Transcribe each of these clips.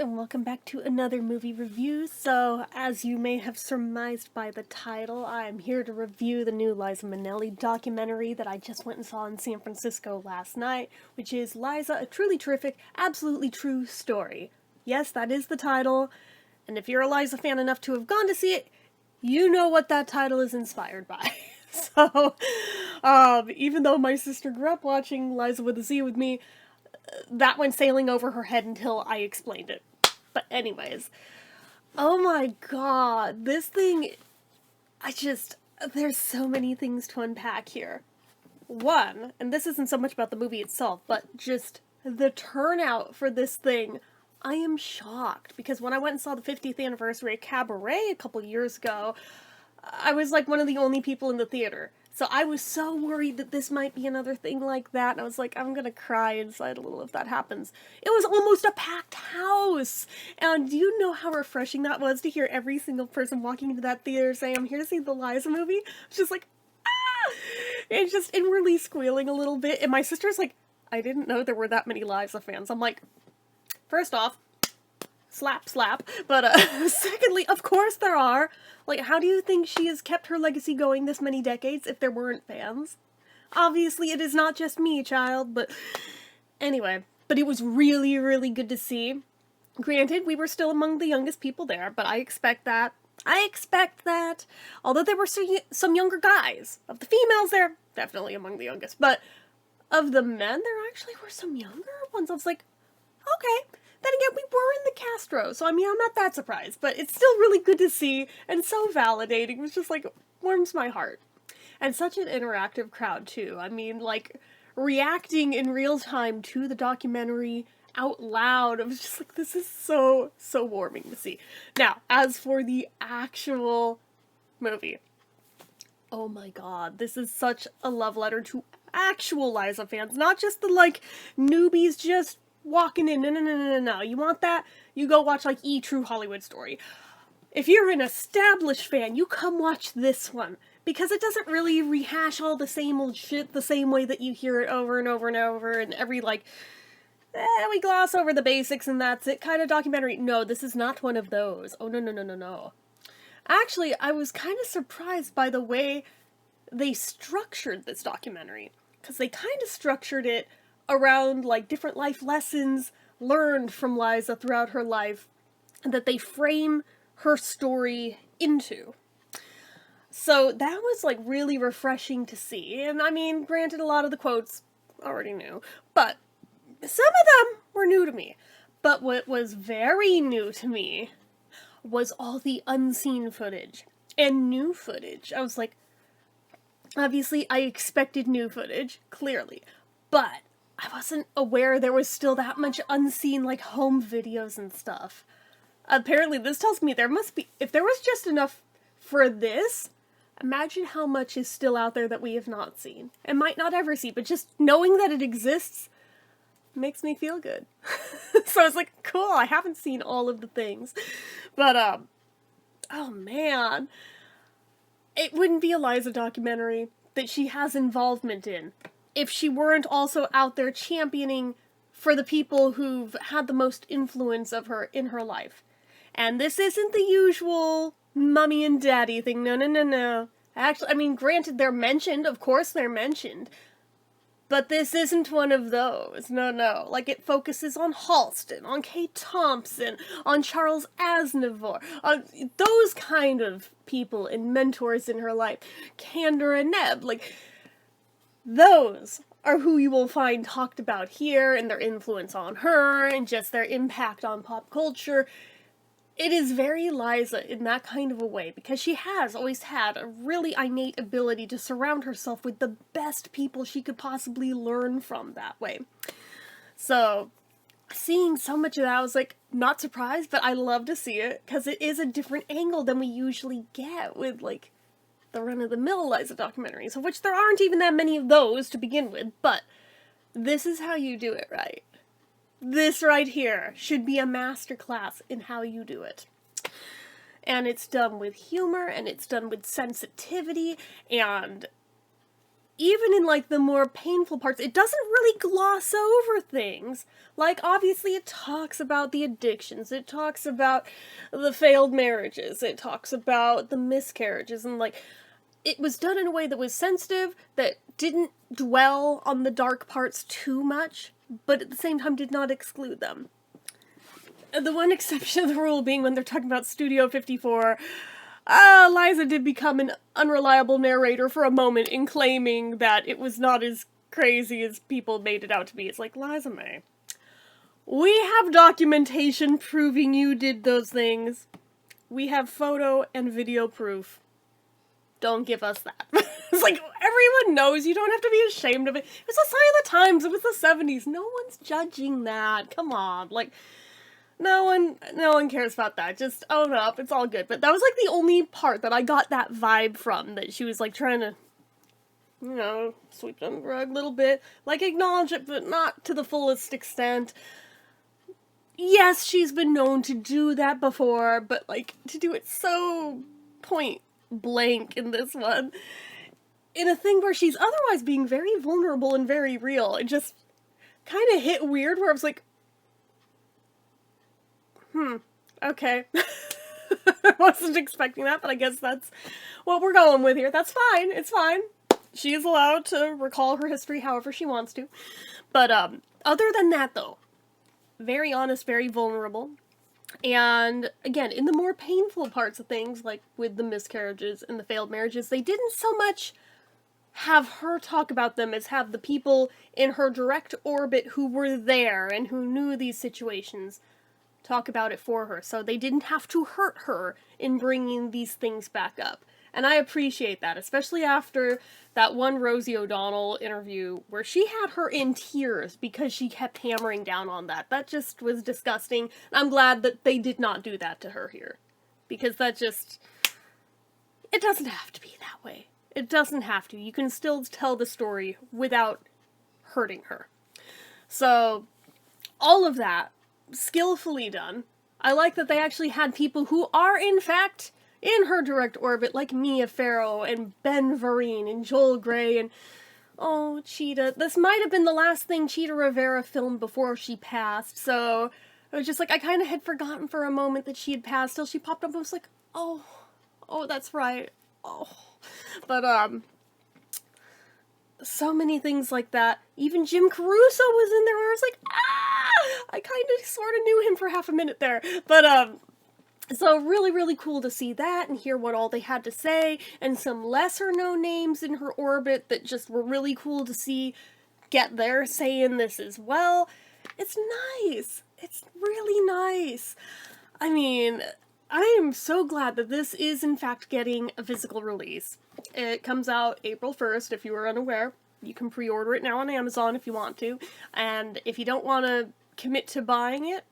and welcome back to another movie review. So, as you may have surmised by the title, I am here to review the new Liza Minnelli documentary that I just went and saw in San Francisco last night, which is Liza, a truly terrific, absolutely true story. Yes, that is the title, and if you're a Liza fan enough to have gone to see it, you know what that title is inspired by. So, even though my sister grew up watching Liza with a Z with me, that went sailing over her head until I explained it. But anyways, oh my god, this thing, there's so many things to unpack here. One, and this isn't so much about the movie itself, but just the turnout for this thing, I am shocked, because when I went and saw the 50th anniversary of Cabaret a couple years ago, I was like one of the only people in the theater. So I was so worried that this might be another thing like that, and I was like, I'm gonna cry inside a little if that happens. It was almost a packed house! And do you know how refreshing that was to hear every single person walking into that theater saying, I'm here to see the Liza movie? It's just like, ah! And just inwardly squealing a little bit, and my sister's like, I didn't know there were that many Liza fans. I'm like, first off, slap, but secondly, of course there are. Like, how do you think she has kept her legacy going this many decades if there weren't fans? Obviously, it is not just me, child, but anyway. But it was really, really good to see. Granted, we were still among the youngest people there, but I expect that. Although there were some younger guys. Of the females, they're definitely among the youngest. But of the men, there actually were some younger ones. I was like, okay. Then again, we were in the Castro, so I mean, I'm not that surprised, but it's still really good to see, and so validating. It was just like, warms my heart. And such an interactive crowd, too. I mean, like, reacting in real time to the documentary out loud. It was just like, this is so warming to see. Now, as for the actual movie, oh my god, this is such a love letter to actual Liza fans, not just the, like, newbies just walking in. No. You want that? You go watch, like, True Hollywood Story. If you're an established fan, you come watch this one. Because it doesn't really rehash all the same old shit the same way that you hear it over and over and over, and every, like, we gloss over the basics and that's it kind of documentary. No, this is not one of those. Oh, no. Actually, I was kind of surprised by the way they structured this documentary. Because they kind of structured it around, like, different life lessons learned from Liza throughout her life that they frame her story into. So that was, like, really refreshing to see. And, I mean, granted, a lot of the quotes already knew, but some of them were new to me. But what was very new to me was all the unseen footage and new footage. I was like, obviously, I expected new footage, clearly, but I wasn't aware there was still that much unseen, like, home videos and stuff. Apparently, this tells me there must be, if there was just enough for this, imagine how much is still out there that we have not seen, and might not ever see, but just knowing that it exists makes me feel good. So I was like, cool, I haven't seen all of the things. But, oh man. It wouldn't be a Liza documentary that she has involvement in if she weren't also out there championing for the people who've had the most influence of her in her life. And this isn't the usual mummy and daddy thing. No. Actually, I mean, granted, they're mentioned. Of course they're mentioned. But this isn't one of those. No. Like, it focuses on Halston, on Kate Thompson, on Charles Aznavour, on those kind of people and mentors in her life. Candor and Neb, like, those are who you will find talked about here, and their influence on her, and just their impact on pop culture. It is very Liza in that kind of a way, because she has always had a really innate ability to surround herself with the best people she could possibly learn from that way. So, seeing so much of that, I was like, not surprised, but I love to see it, because it is a different angle than we usually get with, like, the run-of-the-mill Liza documentaries, of which there aren't even that many of those to begin with, but this is how you do it right. This right here should be a masterclass in how you do it. And it's done with humor, and it's done with sensitivity, and even in, like, the more painful parts, it doesn't really gloss over things. Like, obviously it talks about the addictions, it talks about the failed marriages, it talks about the miscarriages, and, like, it was done in a way that was sensitive, that didn't dwell on the dark parts too much, but at the same time did not exclude them. The one exception of the rule being when they're talking about Studio 54, Liza did become an unreliable narrator for a moment in claiming that it was not as crazy as people made it out to be. It's like, Liza May, we have documentation proving you did those things. We have photo and video proof. Don't give us that. It's like, everyone knows, you don't have to be ashamed of it. It was a sign of the times, it was the 70s. No one's judging that. Come on, like, no one cares about that. Just own up, it's all good. But that was, like, the only part that I got that vibe from, that she was, like, trying to, you know, sweep it under the rug a little bit. Like, acknowledge it, but not to the fullest extent. Yes, she's been known to do that before, but, like, to do it so point blank in this one, in a thing where she's otherwise being very vulnerable and very real, it just kind of hit weird, where I was like, okay. I wasn't expecting that, but I guess that's what we're going with here. That's fine, it's fine. She is allowed to recall her history however she wants to. But, other than that, though, very honest, very vulnerable. And, again, in the more painful parts of things, like with the miscarriages and the failed marriages, they didn't so much have her talk about them as have the people in her direct orbit who were there and who knew these situations talk about it for her. So they didn't have to hurt her in bringing these things back up. And I appreciate that, especially after that one Rosie O'Donnell interview where she had her in tears because she kept hammering down on that. That just was disgusting. I'm glad that they did not do that to her here. Because that just... it doesn't have to be that way. It doesn't have to. You can still tell the story without hurting her. So, all of that, skillfully done. I like that they actually had people who are, in fact, in her direct orbit, like Mia Farrow and Ben Vereen and Joel Grey and, oh, Cheetah. This might have been the last thing Cheetah Rivera filmed before she passed, so I was just like, I kind of had forgotten for a moment that she had passed till she popped up and was like, oh, that's right, oh. But, so many things like that. Even Jim Caruso was in there where I was like, I kind of sort of knew him for half a minute there. But, so really, really cool to see that and hear what all they had to say, and some lesser-known names in her orbit that just were really cool to see get their say in this as well. It's nice. It's really nice. I mean, I am so glad that this is, in fact, getting a physical release. It comes out April 1st, if you were unaware. You can pre-order it now on Amazon if you want to. And if you don't want to commit to buying it,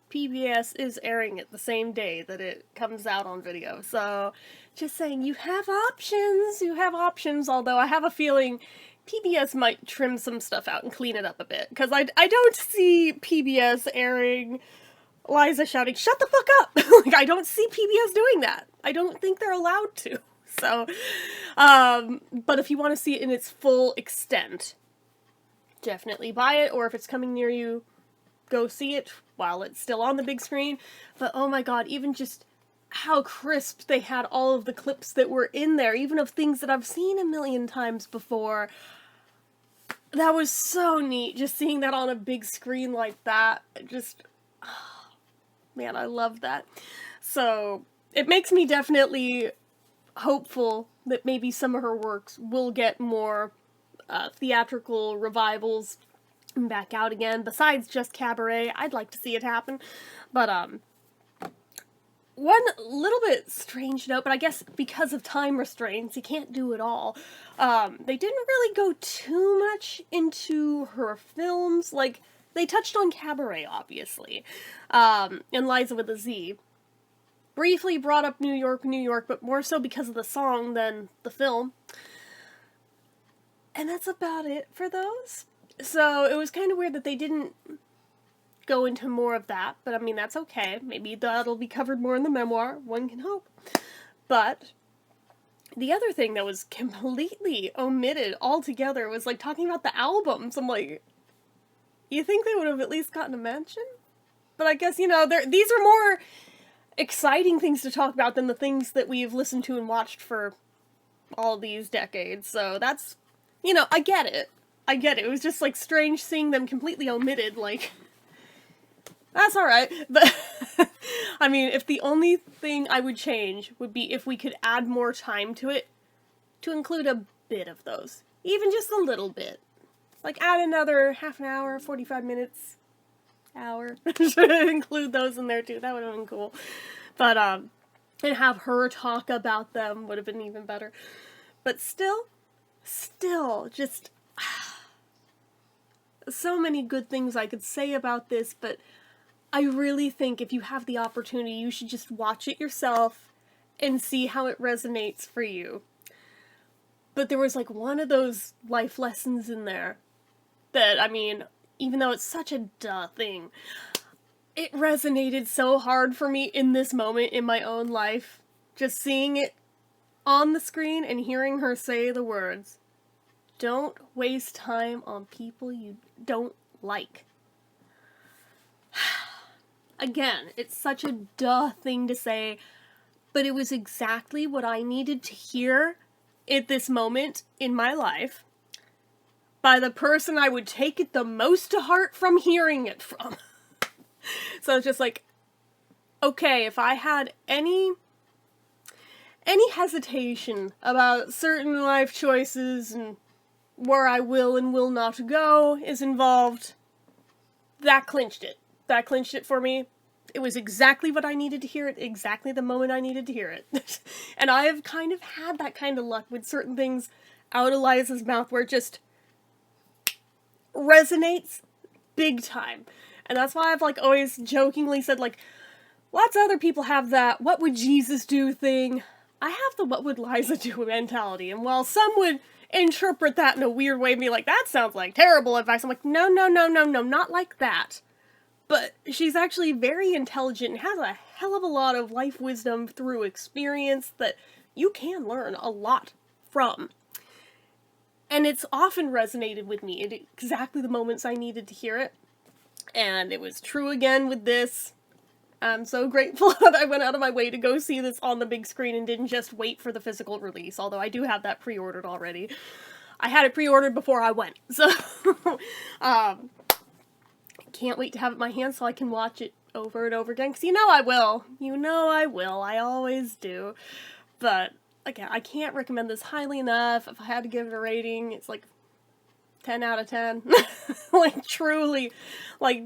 PBS is airing it the same day that it comes out on video. So, just saying, you have options, although I have a feeling PBS might trim some stuff out and clean it up a bit. Because I don't see PBS airing Liza shouting, "Shut the fuck up!" Like, I don't see PBS doing that. I don't think they're allowed to. So, but if you want to see it in its full extent, definitely buy it, or if it's coming near you, go see it while it's still on the big screen. But oh my god, even just how crisp they had all of the clips that were in there, even of things that I've seen a million times before. That was so neat, just seeing that on a big screen like that. Just, oh, man, I love that. So, it makes me definitely hopeful that maybe some of her works will get more theatrical revivals back out again, besides just Cabaret. I'd like to see it happen. But, one little bit strange note, but I guess because of time restraints, you can't do it all. They didn't really go too much into her films. Like, they touched on Cabaret, obviously, and Liza with a Z. Briefly brought up New York, New York, but more so because of the song than the film. And that's about it for those. So it was kind of weird that they didn't go into more of that, but I mean, that's okay. Maybe that'll be covered more in the memoir, one can hope. But the other thing that was completely omitted altogether was, like, talking about the albums. I'm like, you think they would have at least gotten a mention? But I guess, you know, these are more exciting things to talk about than the things that we've listened to and watched for all these decades. So that's, you know, I get it. I get it. It was just, like, strange seeing them completely omitted, like, that's alright. But, I mean, if the only thing I would change would be if we could add more time to it to include a bit of those. Even just a little bit. Like, add another half an hour, 45 minutes, hour. Should include those in there too. That would have been cool. But, and have her talk about them would have been even better. But still, just so many good things I could say about this, but I really think if you have the opportunity, you should just watch it yourself and see how it resonates for you. But there was, like, one of those life lessons in there that, I mean, even though it's such a duh thing, it resonated so hard for me in this moment in my own life. Just seeing it on the screen and hearing her say the words, "Don't waste time on people you don't like." Again, it's such a duh thing to say, but it was exactly what I needed to hear at this moment in my life by the person I would take it the most to heart from hearing it from. So it's just like, okay, if I had any hesitation about certain life choices and where I will and will not go is involved, that clinched it. That clinched it for me. It was exactly what I needed to hear at exactly the moment I needed to hear it. And I have kind of had that kind of luck with certain things out of Liza's mouth where it just resonates big time. And that's why I've, like, always jokingly said, like, lots of other people have that what would Jesus do thing. I have the what would Liza do mentality. And while some would interpret that in a weird way and be like, that sounds like terrible advice, I'm like, no, not like that. But she's actually very intelligent and has a hell of a lot of life wisdom through experience that you can learn a lot from. And it's often resonated with me at exactly the moments I needed to hear it. And it was true again with this. I'm so grateful that I went out of my way to go see this on the big screen and didn't just wait for the physical release, although I do have that pre-ordered already. I had it pre-ordered before I went, so can't wait to have it in my hands so I can watch it over and over again, because you know I will. You know I will. I always do. But, again, I can't recommend this highly enough. If I had to give it a rating, it's like 10 out of 10. Like, truly. Like,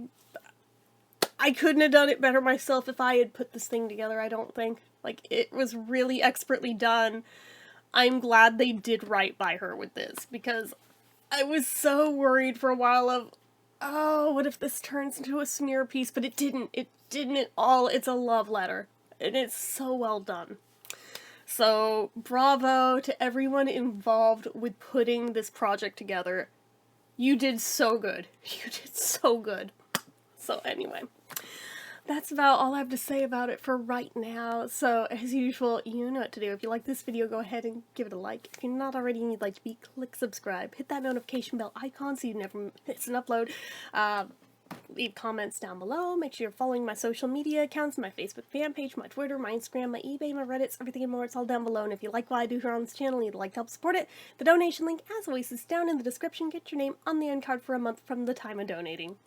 I couldn't have done it better myself if I had put this thing together, I don't think. Like, it was really expertly done. I'm glad they did right by her with this, because I was so worried for a while of, oh, what if this turns into a smear piece? But it didn't. It didn't at all. It's a love letter. And it's so well done. So, bravo to everyone involved with putting this project together. You did so good. You did so good. So, anyway. That's about all I have to say about it for right now. So, as usual, you know what to do. If you like this video, go ahead and give it a like. If you're not already and you'd like to be, click subscribe. Hit that notification bell icon so you never miss an upload. Leave comments down below. Make sure you're following my social media accounts, my Facebook fan page, my Twitter, my Instagram, my eBay, my Reddits, everything and more. It's all down below. And if you like what I do here on this channel and you'd like to help support it, the donation link, as always, is down in the description. Get your name on the end card for a month from the time of donating.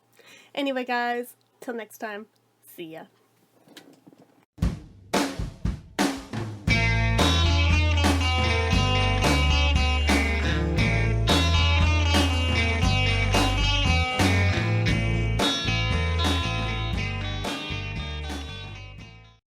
Anyway, guys, till next time, see ya.